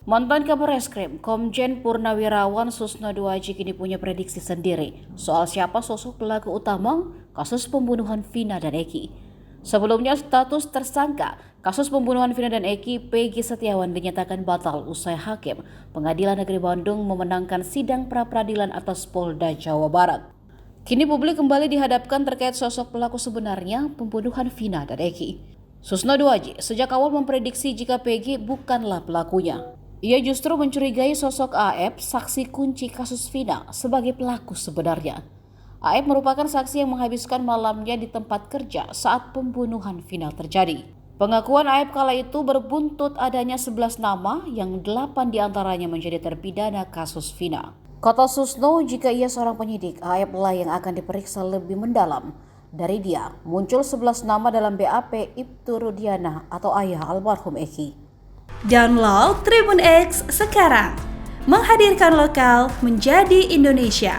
Mantan Kabar Reskrim, Komjen Purnawirawan Susno Duaji kini punya prediksi sendiri soal siapa sosok pelaku utama kasus pembunuhan Vina dan Eki. Sebelumnya status tersangka kasus pembunuhan Vina dan Eki, Peggy Setiawan dinyatakan batal usai Hakim Pengadilan Negeri Bandung memenangkan sidang pra-peradilan atas Polda Jawa Barat. Kini publik kembali dihadapkan terkait sosok pelaku sebenarnya pembunuhan Vina dan Eki. Susno Duaji sejak awal memprediksi jika Peggy bukanlah pelakunya. Ia justru mencurigai sosok AF, saksi kunci kasus Vina, sebagai pelaku sebenarnya. AF merupakan saksi yang menghabiskan malamnya di tempat kerja saat pembunuhan Vina terjadi. Pengakuan AF kala itu berbuntut adanya 11 nama yang 8 diantaranya menjadi terpidana kasus Vina. Kata Susno, jika ia seorang penyidik, AF lah yang akan diperiksa lebih mendalam. Dari dia, muncul 11 nama dalam BAP Ibtu Rudiana atau ayah almarhum Eki. Download Tribun X sekarang, menghadirkan lokal menjadi Indonesia.